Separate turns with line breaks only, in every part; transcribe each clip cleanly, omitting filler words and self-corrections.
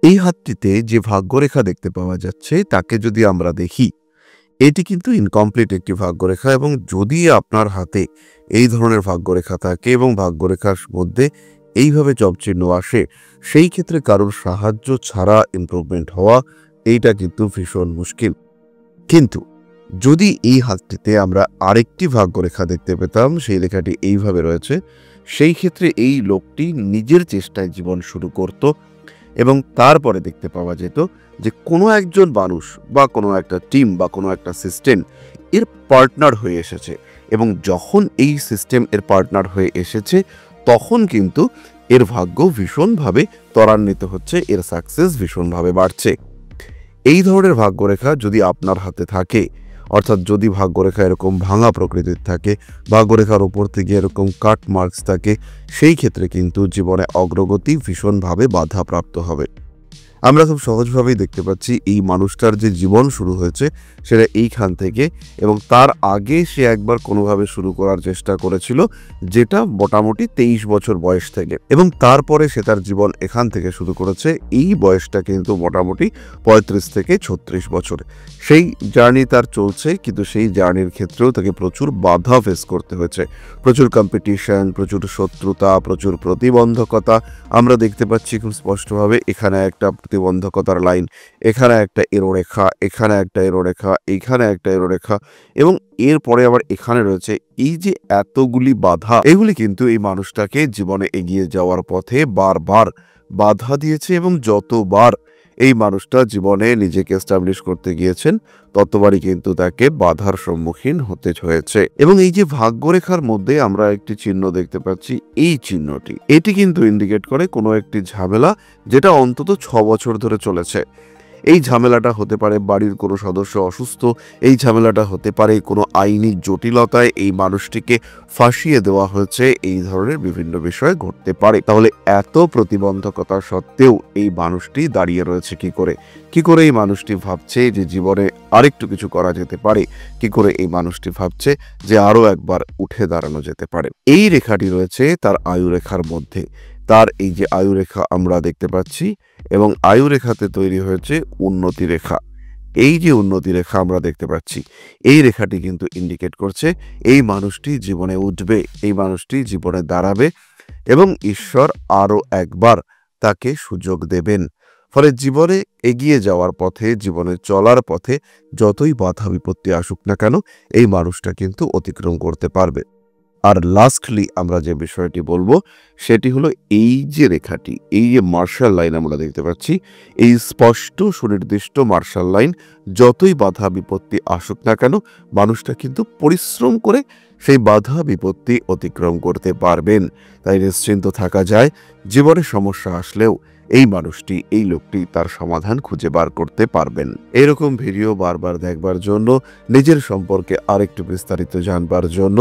এই হাতটিতে যে ভাগ্যরেখা দেখতে পাওয়া যাচ্ছে তাকে যদি আমরা দেখি, এটি কিন্তু ইনকমপ্লিট একটি ভাগ্যরেখা। এবং যদি আপনার হাতে এই ধরনের ভাগ্যরেখা থাকে এবং ভাগ্যরেখার মধ্যে এইভাবে জবচিহ্ন আসে, সেই ক্ষেত্রে কারোর সাহায্য ছাড়া ইমপ্রুভমেন্ট হওয়া এইটা কিন্তু ভীষণ মুশকিল। কিন্তু যদি এই হাতটিতে আমরা আরেকটি ভাগ্যরেখা দেখতে পেতাম, সেই রেখাটি এইভাবে রয়েছে, সেই ক্ষেত্রে এই লোকটি নিজের চেষ্টায় জীবন শুরু করত এবং তারপরে দেখতে পাওয়া যেত যে কোনো একজন মানুষ বা কোনো একটা টিম বা কোনো একটা সিস্টেম এর পার্টনার হয়ে এসেছে। এবং যখন এই সিস্টেম এর পার্টনার হয়ে এসেছে, তখন কিন্তু এর ভাগ্য ভীষণভাবে ত্বরান্বিত হচ্ছে, এর সাকসেস ভীষণভাবে বাড়ছে। এই ধরনের ভাগ্যরেখা যদি আপনার হাতে থাকে, অর্থাৎ যদি ভাগ্যরেখা এরকম ভাঙা প্রকৃতির থাকে, ভাগ্যরেখার উপর থেকে এরকম কাট মার্কস থাকে, সেই ক্ষেত্রে কিন্তু জীবনে অগ্রগতি ভীষণভাবে বাধাপ্রাপ্ত হবে। আমরা খুব সহজভাবেই দেখতে পাচ্ছি এই মানুষটার যে জীবন শুরু হয়েছে সেটা এইখান থেকে, এবং তার আগে সে একবার কোনোভাবে শুরু করার চেষ্টা করেছিল, যেটা মোটামুটি 23 বছর বয়স থেকে, এবং তারপরে সে তার জীবন এখান থেকে শুরু করেছে। এই বয়সটা কিন্তু মোটামুটি 35 থেকে 36 বছর। সেই জার্নি তার চলছে, কিন্তু সেই জার্নির ক্ষেত্রেও তাকে প্রচুর বাধা ফেস করতে হয়েছে, প্রচুর কম্পিটিশন, প্রচুর শত্রুতা, প্রচুর প্রতিবন্ধকতা। আমরা দেখতে পাচ্ছি খুব স্পষ্টভাবে এখানে একটা প্রতিবন্ধকতার লাইন, এখানে একটা এরোরেখা, এখানে একটা এরোরেখা, এইখানে একটা এরোরেখা, এবং এরপরে আবার এখানে রয়েছে। এই যে এতগুলি বাধা, এগুলি কিন্তু এই মানুষটাকে জীবনে এগিয়ে যাওয়ার পথে বারবার বাধা দিয়েছে, এবং যতবার এই মানুষটা জীবনে নিজেকে এস্টাবলিশ করতে গিয়েছেন, ততবারই কিন্তু তাকে বাধার সম্মুখীন হতে হয়েছে। এবং এই যে ভাগ্যরেখার মধ্যে আমরা একটি চিহ্ন দেখতে পাচ্ছি, এই চিহ্নটি এটি কিন্তু ইন্ডিকেট করে কোনো একটি ঝামেলা, যেটা অন্তত 6 বছর ধরে চলেছে। এই ঝামেলাটা হতে পারে বাড়ির কোনো সদস্য অসুস্থ, এই ঝামেলাটা হতে পারে কোনো আইনি জটিলতায় এই মানুষটিকে ফাঁসিয়ে দেওয়া হয়েছে, এই ধরনের বিভিন্ন বিষয় ঘটতে পারে। তাহলে এত প্রতিবন্ধকতা সত্ত্বেও এই মানুষটি দাঁড়িয়ে রয়েছে কি করে? কি করে এই মানুষটি ভাবছে যে জীবনে আরেকটু কিছু করা যেতে পারে? কি করে এই মানুষটি ভাবছে যে আরো একবার উঠে দাঁড়ানো যেতে পারে? এই রেখাটি রয়েছে তার আয়ুরেখার মধ্যে। তার এই যে আয়ুরেখা আমরা দেখতে পাচ্ছি, এবং আয়ুরেখাতে তৈরি হয়েছে উন্নতি রেখা। এই যে উন্নতি রেখা আমরা দেখতে পাচ্ছি, এই রেখাটি কিন্তু ইন্ডিকেট করছে এই মানুষটি জীবনে উঠবে, এই মানুষটি জীবনে দাঁড়াবে, এবং ঈশ্বর আরো একবার তাকে সুযোগ দেবেন। ফলে জীবনে এগিয়ে যাওয়ার পথে, জীবনে চলার পথে যতই বাধা বিপত্তি আসুক না কেন, এই মানুষটা কিন্তু অতিক্রম করতে পারবে। আর লাস্টলি আমরা যে বিষয়টি বলবো সেটি হলো এই যে রেখাটি, এই যে মার্শাল লাইন আমরা দেখতে পাচ্ছি, এই স্পষ্ট সুনির্দিষ্ট মার্শাল লাইন, যতই বাধা বিপত্তি আসুক না কেন, মানুষটা কিন্তু পরিশ্রম করে সেই বাধা বিপত্তি অতিক্রম করতে পারবেন। তাই নিশ্চিন্ত থাকা যায়, জীবনে সমস্যা আসলেও এই মানুষটি, এই লোকটি তার সমাধান খুঁজে বার করতে পারবেন। এরকম ভিডিও বারবার দেখবার জন্য, নিজের সম্পর্কে আরেকটু বিস্তারিত জানবার জন্য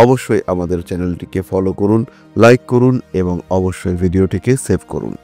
অবশ্যই আমাদের চ্যানেলটিকে ফলো করুন, লাইক করুন, এবং অবশ্যই ভিডিওটিকে সেভ করুন।